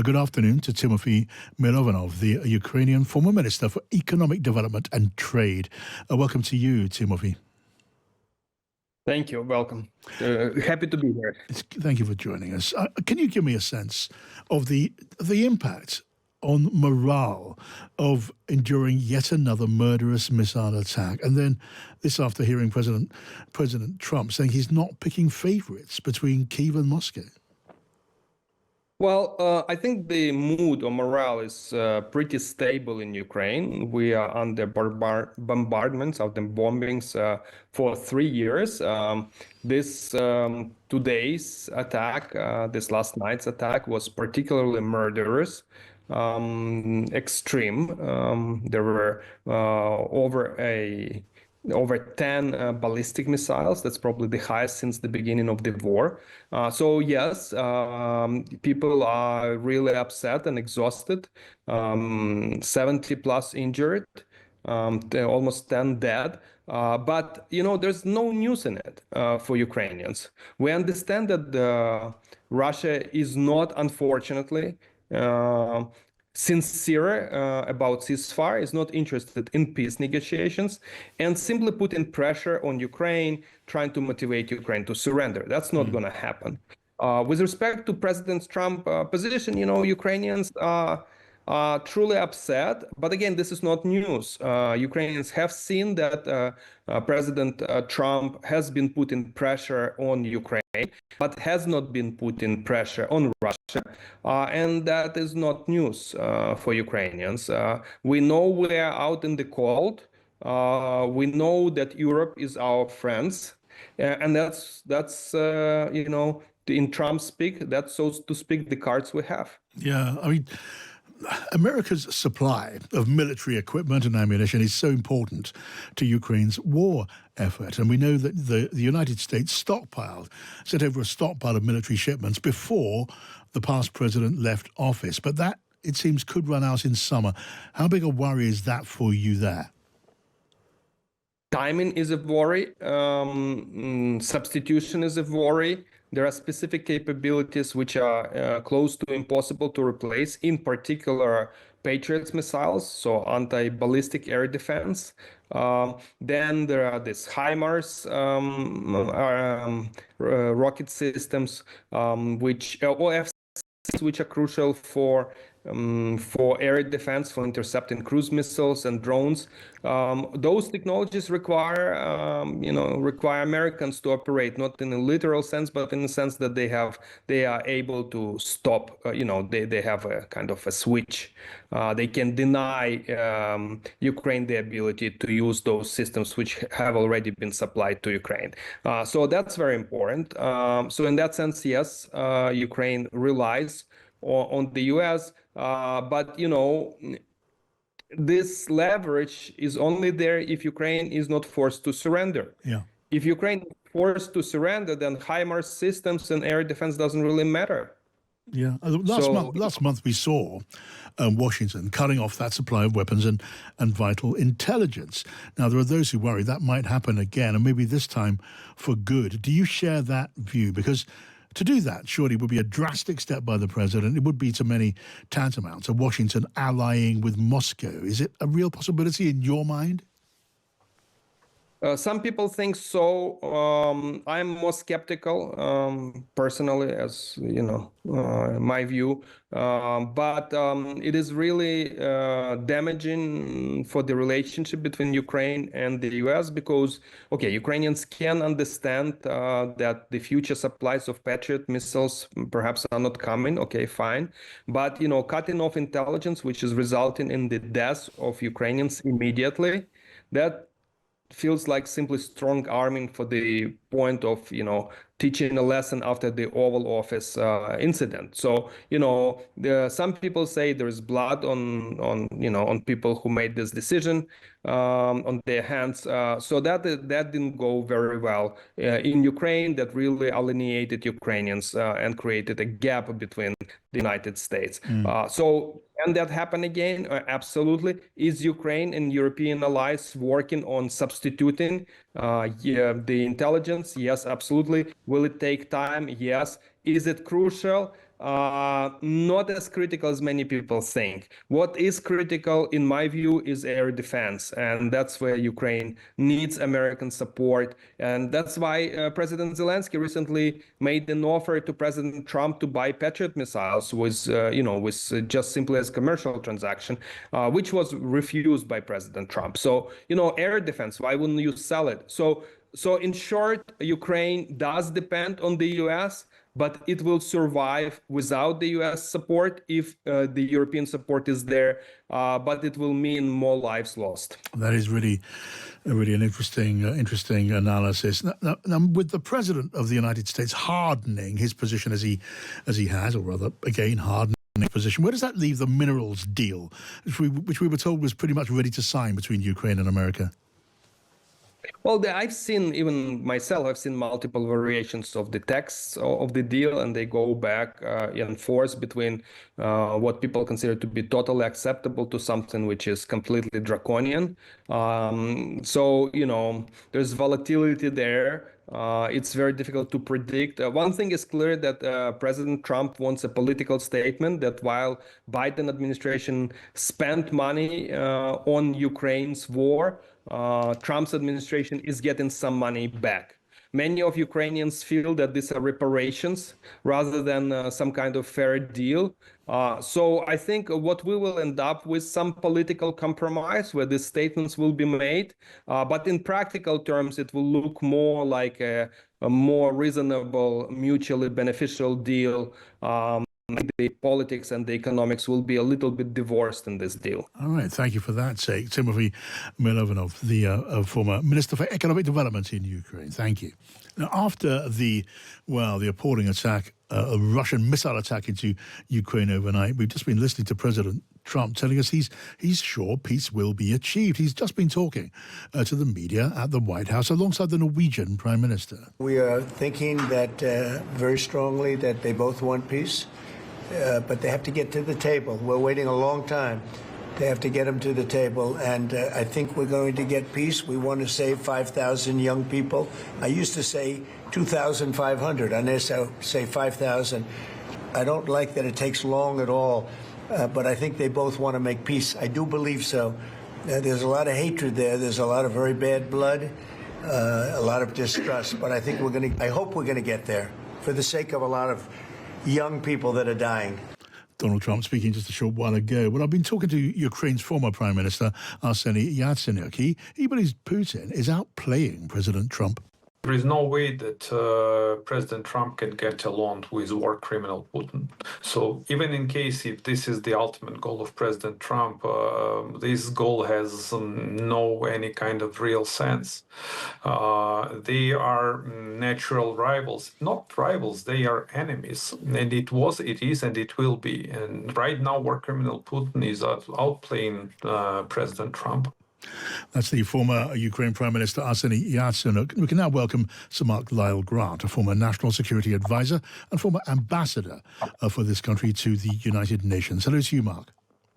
Good afternoon to Tymofiy Mylovanov, the Ukrainian former Minister for Economic Development and Trade. Welcome to you, Tymofiy. Thank you. Welcome. Happy to be here. Thank you for joining us. Can you give me a sense of the impact on morale of enduring yet another murderous missile attack? And then this after hearing President Trump saying he's not picking favorites between Kyiv and Moscow. Well, I think the mood or morale is pretty stable in Ukraine. We are under bombardments, out and bombings for 3 years. This today's attack, this last night's attack, was particularly murderous, extreme. There were over 10 ballistic missiles. That's probably the highest since the beginning of the war. So yes, people are really upset and exhausted. 70 plus injured, almost 10 dead. But, you know, there's no news in it for Ukrainians. We understand that Russia is not, unfortunately, sincere about ceasefire, is not interested in peace negotiations, and simply putting pressure on Ukraine, trying to motivate Ukraine to surrender. That's not going to happen. With respect to President Trump's position, you know, Ukrainians are truly upset. But again, this is not news. Ukrainians have seen that President Trump has been putting pressure on Ukraine, but has not been putting pressure on Russia. And that is not news for Ukrainians. We know we are out in the cold. We know that Europe is our friends. And that's you know, in Trump speak, that's, so to speak, the cards we have. Yeah, I mean, America's supply of military equipment and ammunition is so important to Ukraine's war effort. And we know that the United States sent over a stockpile of military shipments before the past president left office. But that, it seems, could run out in summer. How big a worry is that for you there? Timing is a worry. Substitution is a worry. There are specific capabilities which are close to impossible to replace, in particular Patriot missiles, so anti-ballistic air defense. Then there are these HIMARS rocket systems, which are crucial for air defense, for intercepting cruise missiles and drones. Those technologies require Americans to operate, not in a literal sense, but in the sense that they are able to stop. They have a kind of a switch. They can deny Ukraine the ability to use those systems which have already been supplied to Ukraine. So that's very important. So in that sense, yes, Ukraine relies on the U.S., but, you know, this leverage is only there if Ukraine is not forced to surrender. Yeah. If Ukraine is forced to surrender, then HIMARS systems and air defense doesn't really matter. Yeah. Last month we saw Washington cutting off that supply of weapons and vital intelligence. Now, there are those who worry that might happen again, and maybe this time for good. Do you share that view? Because to do that, surely, would be a drastic step by the president. It would be to many tantamount to Washington allying with Moscow. Is it a real possibility in your mind? Some people think so. I'm more skeptical, personally, as you know, my view. But it is really damaging for the relationship between Ukraine and the U.S. because, okay, Ukrainians can understand that the future supplies of Patriot missiles perhaps are not coming. Okay, fine. But, you know, cutting off intelligence, which is resulting in the death of Ukrainians immediately, that feels like simply strong arming for the point of, you know, teaching a lesson after the Oval Office incident. So, you know, some people say there is blood on people who made this decision on their hands. So that didn't go very well in Ukraine. That really alienated Ukrainians and created a gap between the United States. So can that happen again? Absolutely. Is Ukraine and European allies working on substituting the intelligence? Yes, absolutely. Will it take time? Yes. Is it crucial? not as critical as many people think. What is critical, in my view, is air defense, and that's where Ukraine needs American support. And that's why President Zelensky recently made an offer to President Trump to buy Patriot missiles, with just simply as commercial transaction, which was refused by President Trump. So, air defense, why wouldn't you sell it? So in short, Ukraine does depend on the U.S., but it will survive without the U.S. support if the European support is there, but it will mean more lives lost. That is really an interesting analysis. Now, with the President of the United States hardening his position as he has, or rather, again, hardening his position, where does that leave the minerals deal, which we were told was pretty much ready to sign between Ukraine and America? Well, I've seen, even myself, I've seen multiple variations of the texts of the deal, and they go back and forth between what people consider to be totally acceptable to something which is completely draconian. So, there's volatility there. It's very difficult to predict. One thing is clear, that President Trump wants a political statement that while Biden administration spent money on Ukraine's war, Trump's administration is getting some money back. Many of Ukrainians feel that these are reparations rather than some kind of fair deal. So I think what we will end up with some political compromise where these statements will be made, but in practical terms, it will look more like a more reasonable, mutually beneficial deal. The politics and the economics will be a little bit divorced in this deal. All right, thank you for that, Tymofiy Mylovanov, the former Minister for Economic Development in Ukraine. Thank you. Now, after the appalling attack, a Russian missile attack into Ukraine overnight, we've just been listening to President Trump telling us he's sure peace will be achieved. He's just been talking to the media at the White House alongside the Norwegian Prime Minister. We are thinking that very strongly that they both want peace. But they have to get to the table. We're waiting a long time. They have to get them to the table, and I think we're going to get peace. We want to save 5,000 young people. I used to say 2,500. I now say 5,000. I don't like that it takes long at all, but I think they both want to make peace. I do believe so. There's a lot of hatred there. There's a lot of very bad blood, a lot of distrust. But I think I hope we're going to get there for the sake of a lot of young people that are dying. Donald Trump speaking just a short while ago. Well, I've been talking to Ukraine's former Prime Minister, Arseniy Yatsenyuk. He believes Putin is outplaying President Trump. There is no way that President Trump can get along with war criminal Putin. So even in case if this is the ultimate goal of President Trump, this goal has no any kind of real sense. They are natural rivals, not rivals, they are enemies. And it is, and it will be. And right now, war criminal Putin is outplaying President Trump. That's the former Ukraine Prime Minister Arseniy Yatsenyuk. We can now welcome Sir Mark Lyall Grant, a former National Security Advisor and former ambassador for this country to the United Nations. Hello to you, Mark.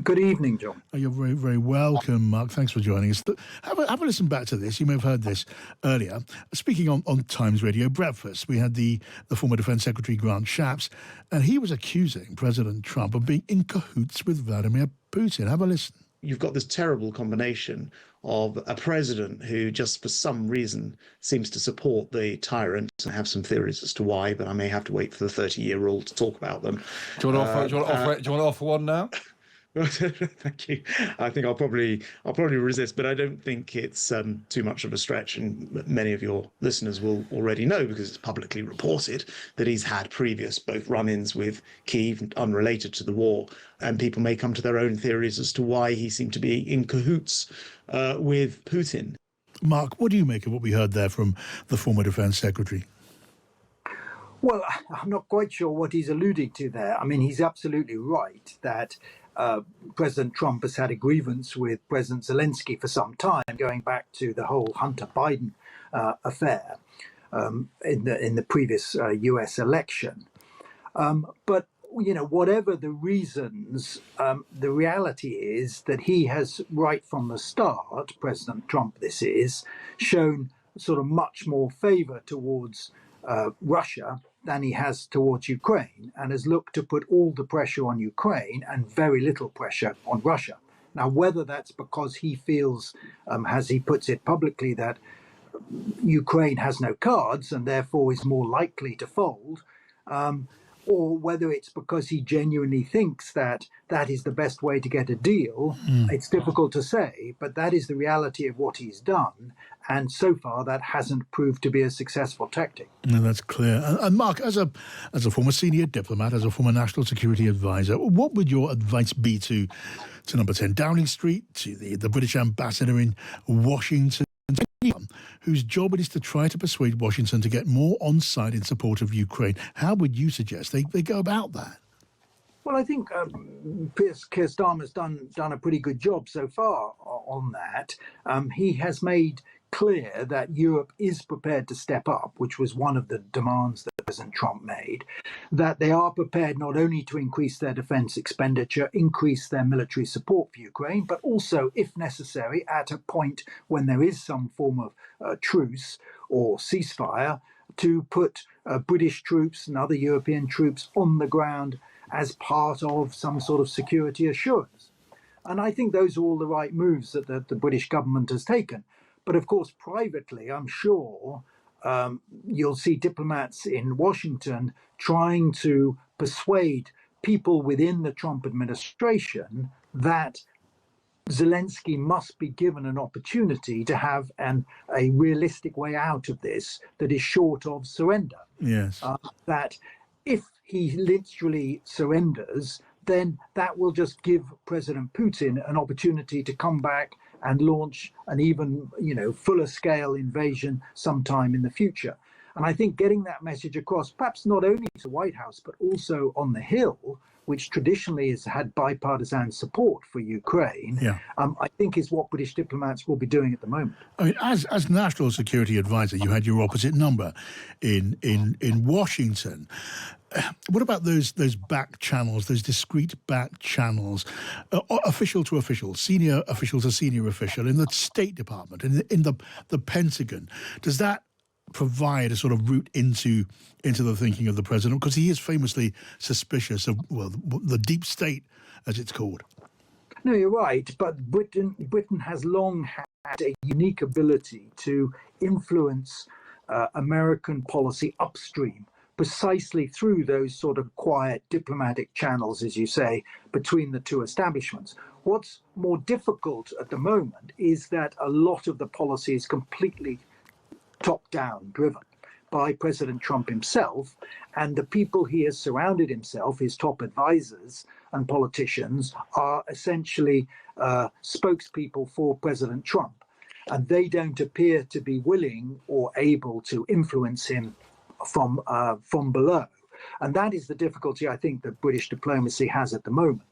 Good evening, John. You're very, very welcome, Mark. Thanks for joining us. Have a listen back to this. You may have heard this earlier. Speaking on Times Radio Breakfast, we had the former Defense Secretary Grant Shapps, and he was accusing President Trump of being in cahoots with Vladimir Putin. Have a listen. You've got this terrible combination of a president who just for some reason seems to support the tyrant. I have some theories as to why, but I may have to wait for the 30-year rule to talk about them. Do you want to offer one now? Thank you. I think I'll probably resist, but I don't think it's too much of a stretch, and many of your listeners will already know because it's publicly reported that he's had previous both run-ins with Kyiv unrelated to the war, and people may come to their own theories as to why he seemed to be in cahoots with Putin. Mark, what do you make of what we heard there from the former Defense Secretary? Well, I'm not quite sure what he's alluding to there. I mean, he's absolutely right that President Trump has had a grievance with President Zelensky for some time, going back to the whole Hunter Biden affair in the previous US election. But whatever the reasons, the reality is that he has, right from the start, President Trump this is, shown sort of much more favor towards Russia than he has towards Ukraine, and has looked to put all the pressure on Ukraine and very little pressure on Russia. Now, whether that's because he feels, as he puts it publicly, that Ukraine has no cards and therefore is more likely to fold, or whether it's because he genuinely thinks that that is the best way to get a deal, it's difficult to say, but that is the reality of what he's done. And so far, that hasn't proved to be a successful tactic. No, that's clear. And Mark, as a former senior diplomat, as a former national security advisor, what would your advice be to Number 10 Downing Street, to the British ambassador in Washington, anyone whose job it is to try to persuade Washington to get more on side in support of Ukraine? How would you suggest they go about that? Well, I think Keir Starmer's done a pretty good job so far on that. He has made clear that Europe is prepared to step up, which was one of the demands that President Trump made, that they are prepared not only to increase their defense expenditure, increase their military support for Ukraine, but also, if necessary, at a point when there is some form of truce or ceasefire, to put British troops and other European troops on the ground as part of some sort of security assurance. And I think those are all the right moves that the British government has taken. But of course, privately, I'm sure you'll see diplomats in Washington trying to persuade people within the Trump administration that Zelensky must be given an opportunity to have a realistic way out of this that is short of surrender. Yes. That if he literally surrenders, then that will just give President Putin an opportunity to come back and launch an even, fuller scale invasion sometime in the future. And I think getting that message across, perhaps not only to the White House, but also on the Hill, which traditionally has had bipartisan support for Ukraine, I think is what British diplomats will be doing at the moment. I mean, as national security advisor, you had your opposite number in Washington. What about those back channels, those discrete back channels, official to official, senior official to senior official, in the State Department, in the Pentagon? Does that provide a sort of route into the thinking of the president? Because he is famously suspicious of, well, the deep state, as it's called. No, you're right. But Britain has long had a unique ability to influence American policy upstream, precisely through those sort of quiet diplomatic channels, as you say, between the two establishments. What's more difficult at the moment is that a lot of the policy is completely top-down driven by President Trump himself, and the people he has surrounded himself, his top advisors and politicians, are essentially spokespeople for President Trump. And they don't appear to be willing or able to influence him from below. And that is the difficulty I think that British diplomacy has at the moment.